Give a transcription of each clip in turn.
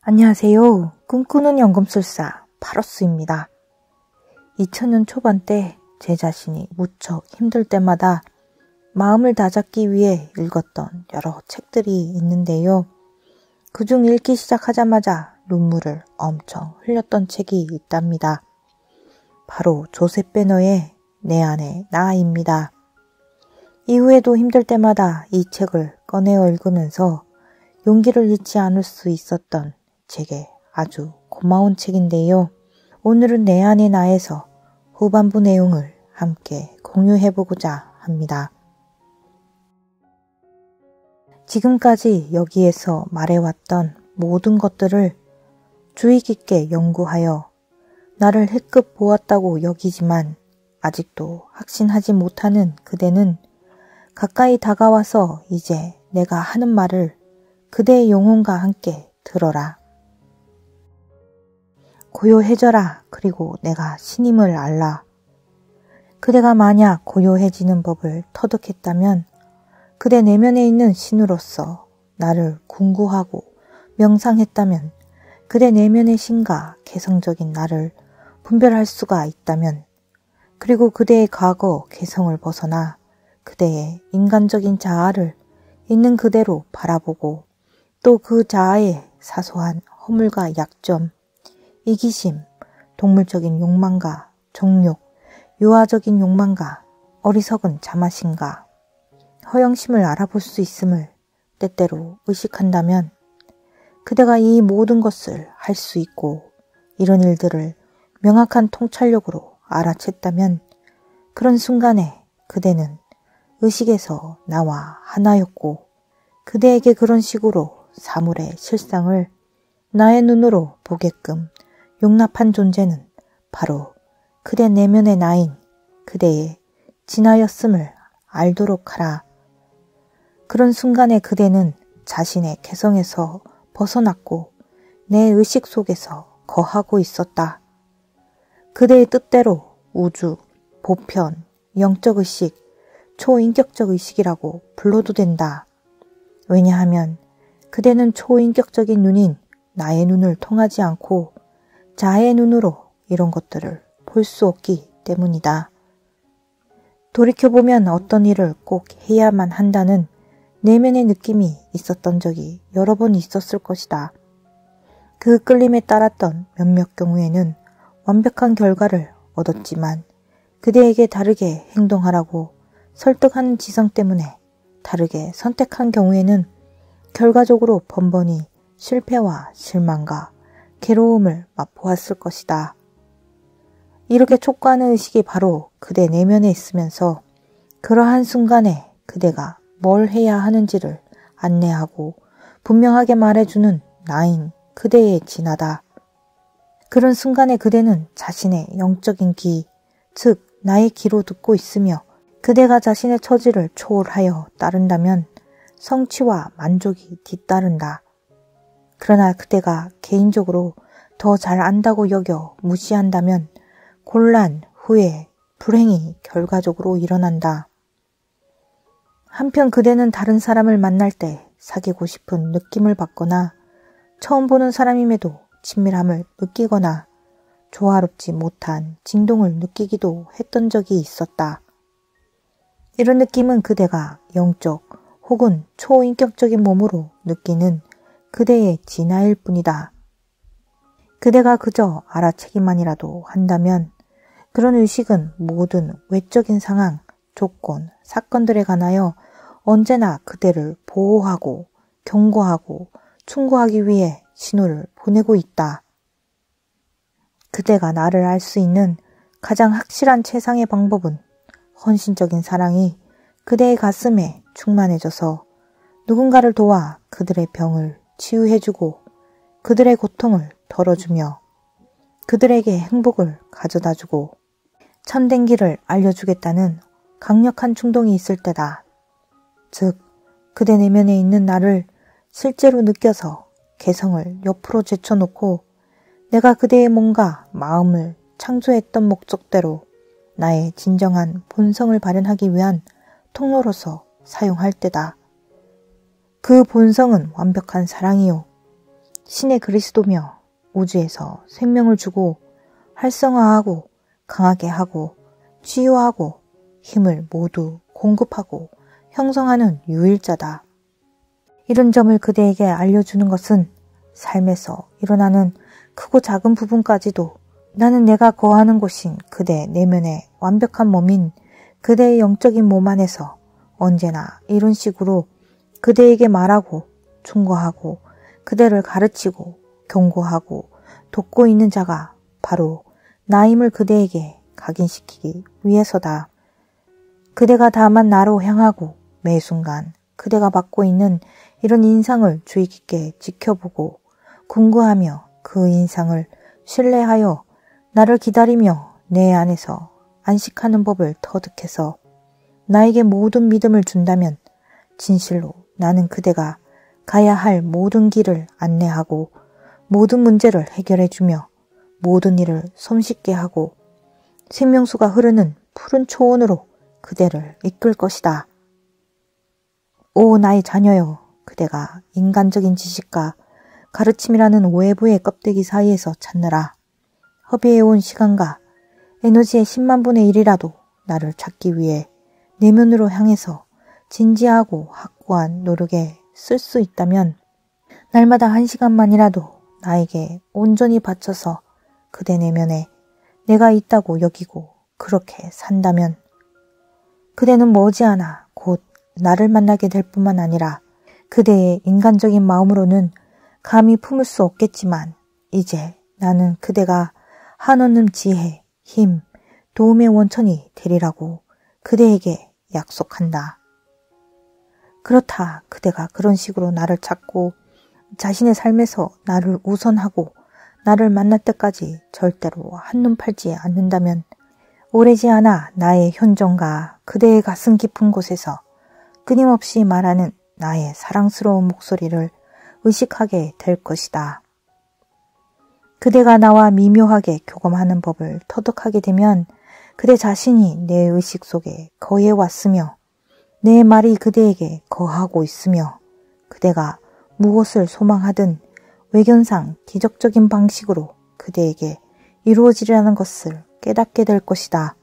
안녕하세요. 꿈꾸는 연금술사 파로스입니다. 2000년 초반 때 제 자신이 무척 힘들 때마다 마음을 다잡기 위해 읽었던 여러 책들이 있는데요. 그중 읽기 시작하자마자 눈물을 엄청 흘렸던 책이 있답니다. 바로 조셉 배너의 내 안의 나입니다. 이후에도 힘들 때마다 이 책을 꺼내어 읽으면서 용기를 잃지 않을 수 있었던 제게 아주 고마운 책인데요. 오늘은 내 안의 나에서 후반부 내용을 함께 공유해보고자 합니다. 지금까지 여기에서 말해왔던 모든 것들을 주의 깊게 연구하여 나를 해급 보았다고 여기지만 아직도 확신하지 못하는 그대는 가까이 다가와서 이제 내가 하는 말을 그대의 영혼과 함께 들어라. 고요해져라. 그리고 내가 신임을 알라. 그대가 만약 고요해지는 법을 터득했다면 그대 내면에 있는 신으로서 나를 궁구하고 명상했다면 그대 내면의 신과 개성적인 나를 분별할 수가 있다면 그리고 그대의 과거 개성을 벗어나 그대의 인간적인 자아를 있는 그대로 바라보고 또 그 자아의 사소한 허물과 약점, 이기심, 동물적인 욕망과 정욕, 유아적인 욕망과 어리석은 자만심과 허영심을 알아볼 수 있음을 때때로 의식한다면 그대가 이 모든 것을 할 수 있고 이런 일들을 명확한 통찰력으로 알아챘다면 그런 순간에 그대는 의식에서 나와 하나였고 그대에게 그런 식으로 사물의 실상을 나의 눈으로 보게끔 용납한 존재는 바로 그대 내면의 나인 그대의 진하였음을 알도록 하라. 그런 순간에 그대는 자신의 개성에서 벗어났고 내 의식 속에서 거하고 있었다. 그대의 뜻대로 우주, 보편, 영적 의식, 초인격적 의식이라고 불러도 된다. 왜냐하면 그대는 초인격적인 눈인 나의 눈을 통하지 않고 자아의 눈으로 이런 것들을 볼 수 없기 때문이다. 돌이켜보면 어떤 일을 꼭 해야만 한다는 내면의 느낌이 있었던 적이 여러 번 있었을 것이다. 그 끌림에 따랐던 몇몇 경우에는 완벽한 결과를 얻었지만 그대에게 다르게 행동하라고 설득하는 지성 때문에 다르게 선택한 경우에는 결과적으로 번번이 실패와 실망과 괴로움을 맛보았을 것이다. 이렇게 촉구하는 의식이 바로 그대 내면에 있으면서 그러한 순간에 그대가 뭘 해야 하는지를 안내하고 분명하게 말해주는 나인 그대의 진화다. 그런 순간에 그대는 자신의 영적인 기, 즉 나의 기로 듣고 있으며 그대가 자신의 처지를 초월하여 따른다면 성취와 만족이 뒤따른다. 그러나 그대가 개인적으로 더 잘 안다고 여겨 무시한다면 곤란, 후회, 불행이 결과적으로 일어난다. 한편 그대는 다른 사람을 만날 때 사귀고 싶은 느낌을 받거나 처음 보는 사람임에도 친밀함을 느끼거나 조화롭지 못한 진동을 느끼기도 했던 적이 있었다. 이런 느낌은 그대가 영적 혹은 초인격적인 몸으로 느끼는 그대의 진화일 뿐이다. 그대가 그저 알아채기만이라도 한다면 그런 의식은 모든 외적인 상황, 조건, 사건들에 관하여 언제나 그대를 보호하고 경고하고 충고하기 위해 신호를 보내고 있다. 그대가 나를 알 수 있는 가장 확실한 최상의 방법은 헌신적인 사랑이 그대의 가슴에 충만해져서 누군가를 도와 그들의 병을 치유해주고 그들의 고통을 덜어주며 그들에게 행복을 가져다주고 참된 길을 알려주겠다는 강력한 충동이 있을 때다. 즉, 그대 내면에 있는 나를 실제로 느껴서 개성을 옆으로 제쳐놓고 내가 그대의 몸과 마음을 창조했던 목적대로 나의 진정한 본성을 발현하기 위한 통로로서 사용할 때다. 그 본성은 완벽한 사랑이요. 신의 그리스도며 우주에서 생명을 주고 활성화하고 강하게 하고 치유하고 힘을 모두 공급하고 형성하는 유일자다. 이런 점을 그대에게 알려주는 것은 삶에서 일어나는 크고 작은 부분까지도 나는 내가 거하는 곳인 그대 내면의 완벽한 몸인 그대의 영적인 몸 안에서 언제나 이런 식으로 그대에게 말하고 충고하고 그대를 가르치고 경고하고 돕고 있는 자가 바로 나임을 그대에게 각인시키기 위해서다. 그대가 다만 나로 향하고 매 순간 그대가 받고 있는 이런 인상을 주의 깊게 지켜보고 궁구하며 그 인상을 신뢰하여 나를 기다리며 내 안에서 안식하는 법을 터득해서 나에게 모든 믿음을 준다면 진실로 나는 그대가 가야 할 모든 길을 안내하고 모든 문제를 해결해주며 모든 일을 손쉽게 하고 생명수가 흐르는 푸른 초원으로 그대를 이끌 것이다. 오 나의 자녀여, 그대가 인간적인 지식과 가르침이라는 외부의 껍데기 사이에서 찾느라 허비해온 시간과 에너지의 10만 분의 1이라도 나를 찾기 위해 내면으로 향해서 진지하고 확고한 노력에 쓸 수 있다면 날마다 1시간만이라도 나에게 온전히 바쳐서 그대 내면에 내가 있다고 여기고 그렇게 산다면 그대는 머지않아 곧 나를 만나게 될 뿐만 아니라 그대의 인간적인 마음으로는 감히 품을 수 없겠지만 이제 나는 그대가 한없는 지혜, 힘, 도움의 원천이 되리라고 그대에게 약속한다. 그렇다 그대가 그런 식으로 나를 찾고 자신의 삶에서 나를 우선하고 나를 만날 때까지 절대로 한눈 팔지 않는다면 오래지 않아 나의 현존과 그대의 가슴 깊은 곳에서 끊임없이 말하는 나의 사랑스러운 목소리를 의식하게 될 것이다. 그대가 나와 미묘하게 교감하는 법을 터득하게 되면 그대 자신이 내 의식 속에 거해 왔으며 내 말이 그대에게 거하고 있으며 그대가 무엇을 소망하든 외견상 기적적인 방식으로 그대에게 이루어지려는 것을 깨닫게 될 것이다.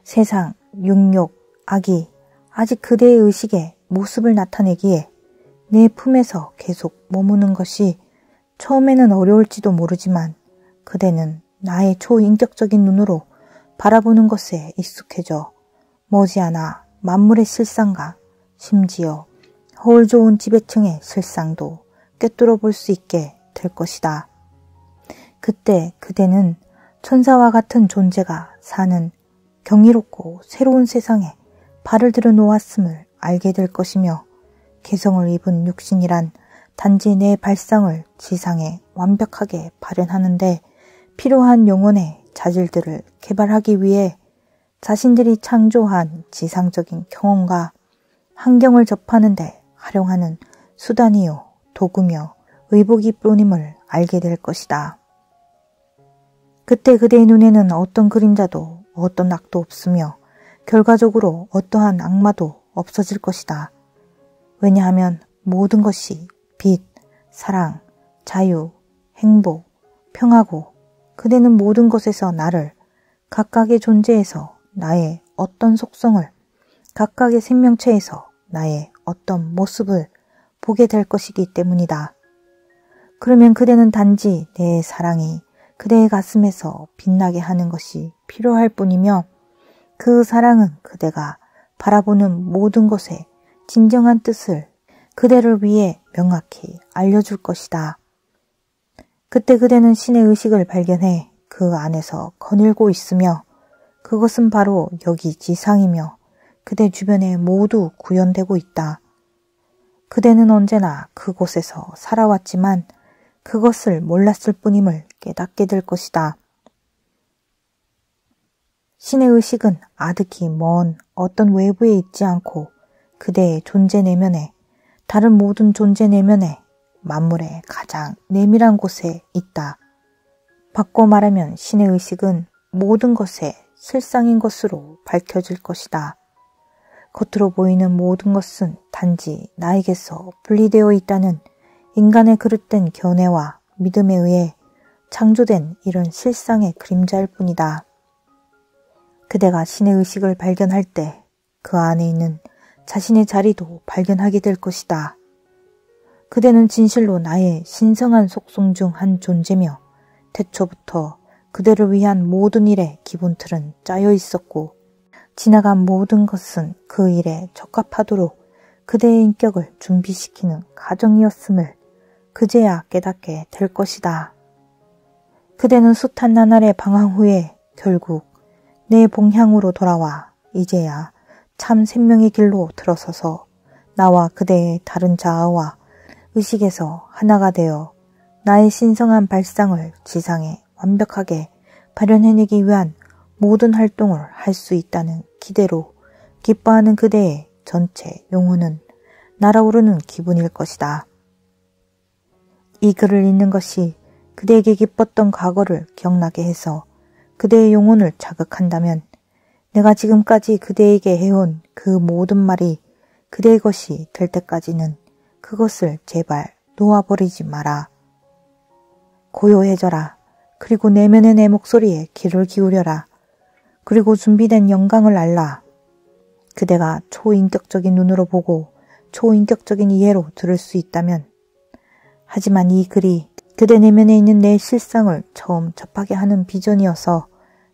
세상, 육욕, 악이 아직 그대의 의식에 모습을 나타내기에 내 품에서 계속 머무는 것이 처음에는 어려울지도 모르지만 그대는 나의 초인격적인 눈으로 바라보는 것에 익숙해져 머지않아 만물의 실상과 심지어 허울 좋은 지배층의 실상도 꿰뚫어 볼 수 있게 될 것이다. 그때 그대는 천사와 같은 존재가 사는 경이롭고 새로운 세상에 발을 들여 놓았음을 알게 될 것이며 개성을 입은 육신이란 단지 내 발상을 지상에 완벽하게 발현하는데 필요한 영혼의 자질들을 개발하기 위해 자신들이 창조한 지상적인 경험과 환경을 접하는 데 활용하는 수단이요 도구며 의복이 뿐임을 알게 될 것이다. 그때 그대의 눈에는 어떤 그림자도 어떤 악도 없으며 결과적으로 어떠한 악마도 없어질 것이다. 왜냐하면 모든 것이 빛, 사랑, 자유, 행복, 평화고 그대는 모든 것에서 나를 각각의 존재에서 나의 어떤 속성을 각각의 생명체에서 나의 어떤 모습을 보게 될 것이기 때문이다. 그러면 그대는 단지 내 사랑이 그대의 가슴에서 빛나게 하는 것이 필요할 뿐이며 그 사랑은 그대가 바라보는 모든 것의 진정한 뜻을 그대를 위해 명확히 알려줄 것이다. 그때 그대는 신의 의식을 발견해 그 안에서 거닐고 있으며 그것은 바로 여기 지상이며 그대 주변에 모두 구현되고 있다. 그대는 언제나 그곳에서 살아왔지만 그것을 몰랐을 뿐임을 깨닫게 될 것이다. 신의 의식은 아득히 먼 어떤 외부에 있지 않고 그대의 존재 내면에 다른 모든 존재 내면에 만물의 가장 내밀한 곳에 있다. 바꿔 말하면 신의 의식은 모든 것의 실상인 것으로 밝혀질 것이다. 겉으로 보이는 모든 것은 단지 나에게서 분리되어 있다는 인간의 그릇된 견해와 믿음에 의해 창조된 이런 실상의 그림자일 뿐이다. 그대가 신의 의식을 발견할 때 그 안에 있는 자신의 자리도 발견하게 될 것이다. 그대는 진실로 나의 신성한 속성 중 한 존재며 태초부터 그대를 위한 모든 일의 기본 틀은 짜여 있었고 지나간 모든 것은 그 일에 적합하도록 그대의 인격을 준비시키는 과정이었음을 그제야 깨닫게 될 것이다. 그대는 숱한 나날의 방황 후에 결국 내 봉향으로 돌아와 이제야 참 생명의 길로 들어서서 나와 그대의 다른 자아와 의식에서 하나가 되어 나의 신성한 발상을 지상에 완벽하게 발현해내기 위한 모든 활동을 할 수 있다는 기대로 기뻐하는 그대의 전체 영혼은 날아오르는 기분일 것이다. 이 글을 읽는 것이 그대에게 기뻤던 과거를 기억나게 해서 그대의 영혼을 자극한다면 내가 지금까지 그대에게 해온 그 모든 말이 그대의 것이 될 때까지는 그것을 제발 놓아버리지 마라. 고요해져라. 그리고 내면의 내 목소리에 귀를 기울여라. 그리고 준비된 영광을 알라. 그대가 초인격적인 눈으로 보고 초인격적인 이해로 들을 수 있다면 하지만 이 글이 그대 내면에 있는 내 실상을 처음 접하게 하는 비전이어서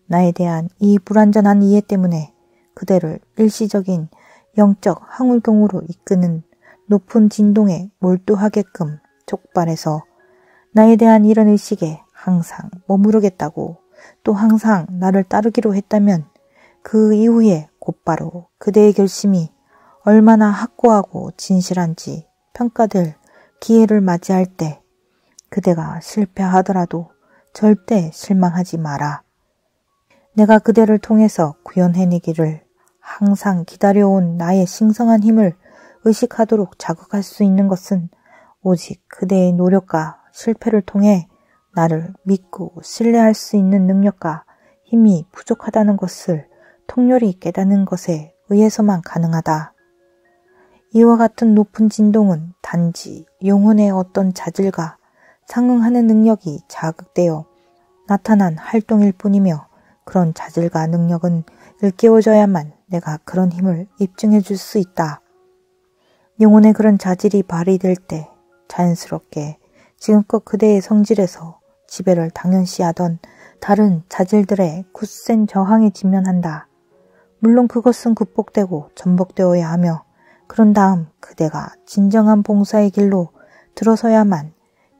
나에 대한 이 불완전한 이해 때문에 그대를 일시적인 영적 항울경으로 이끄는 높은 진동에 몰두하게끔 촉발해서 나에 대한 이런 의식에 항상 머무르겠다고 또 항상 나를 따르기로 했다면 그 이후에 곧바로 그대의 결심이 얼마나 확고하고 진실한지 평가될 기회를 맞이할 때 그대가 실패하더라도 절대 실망하지 마라. 내가 그대를 통해서 구현해내기를 항상 기다려온 나의 신성한 힘을 의식하도록 자극할 수 있는 것은 오직 그대의 노력과 실패를 통해 나를 믿고 신뢰할 수 있는 능력과 힘이 부족하다는 것을 통렬히 깨닫는 것에 의해서만 가능하다. 이와 같은 높은 진동은 단지 영혼의 어떤 자질과 상응하는 능력이 자극되어 나타난 활동일 뿐이며 그런 자질과 능력은 일깨워져야만 내가 그런 힘을 입증해 줄 수 있다. 영혼의 그런 자질이 발휘될 때 자연스럽게 지금껏 그대의 성질에서 지배를 당연시하던 다른 자질들의 굳센 저항에 직면한다. 물론 그것은 극복되고 전복되어야 하며 그런 다음 그대가 진정한 봉사의 길로 들어서야만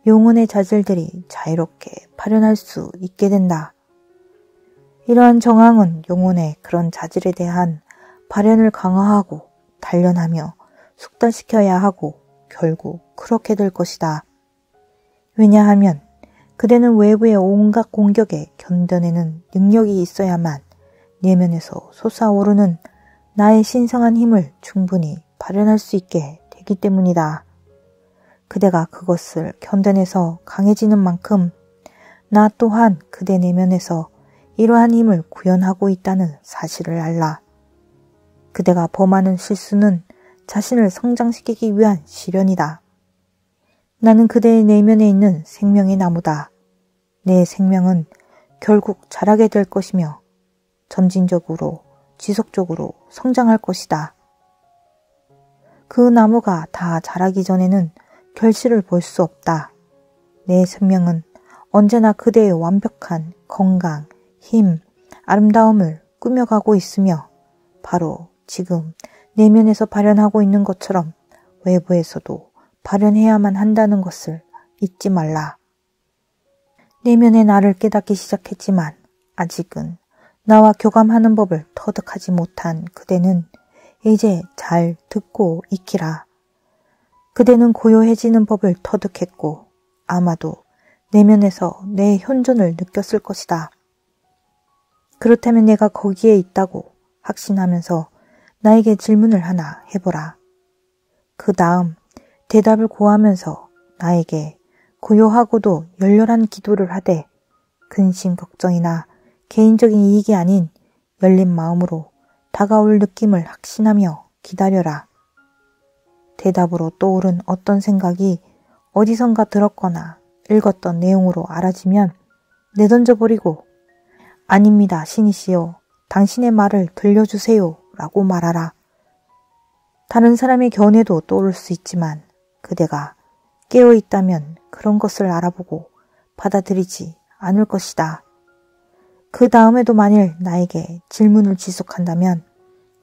영혼의 자질들이 자유롭게 발현할 수 있게 된다. 이러한 정황은 영혼의 그런 자질에 대한 발현을 강화하고 단련하며 숙달시켜야 하고 결국 그렇게 될 것이다. 왜냐하면 그대는 외부의 온갖 공격에 견뎌내는 능력이 있어야만 내면에서 솟아오르는 나의 신성한 힘을 충분히 발현할 수 있게 되기 때문이다. 그대가 그것을 견뎌내서 강해지는 만큼 나 또한 그대 내면에서 이러한 힘을 구현하고 있다는 사실을 알라. 그대가 범하는 실수는 자신을 성장시키기 위한 시련이다. 나는 그대의 내면에 있는 생명의 나무다. 내 생명은 결국 자라게 될 것이며 점진적으로 지속적으로 성장할 것이다. 그 나무가 다 자라기 전에는 결실을 볼 수 없다. 내 생명은 언제나 그대의 완벽한 건강, 힘, 아름다움을 꾸며가고 있으며 바로 지금 내면에서 발현하고 있는 것처럼 외부에서도 발현해야만 한다는 것을 잊지 말라. 내면의 나를 깨닫기 시작했지만 아직은 나와 교감하는 법을 터득하지 못한 그대는 이제 잘 듣고 익히라. 그대는 고요해지는 법을 터득했고 아마도 내면에서 내 현존을 느꼈을 것이다. 그렇다면 내가 거기에 있다고 확신하면서 나에게 질문을 하나 해보라. 그 다음 대답을 구하면서 나에게 고요하고도 열렬한 기도를 하되 근심 걱정이나 개인적인 이익이 아닌 열린 마음으로 다가올 느낌을 확신하며 기다려라. 대답으로 떠오른 어떤 생각이 어디선가 들었거나 읽었던 내용으로 알아지면 내던져버리고 아닙니다, 신이시여. 당신의 말을 들려주세요 라고 말하라. 다른 사람의 견해도 떠오를 수 있지만 그대가 깨어있다면 그런 것을 알아보고 받아들이지 않을 것이다. 그 다음에도 만일 나에게 질문을 지속한다면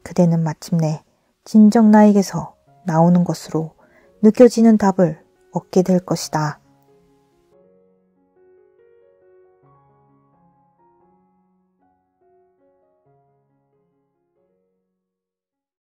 그대는 마침내 진정 나에게서 나오는 것으로 느껴지는 답을 얻게 될 것이다.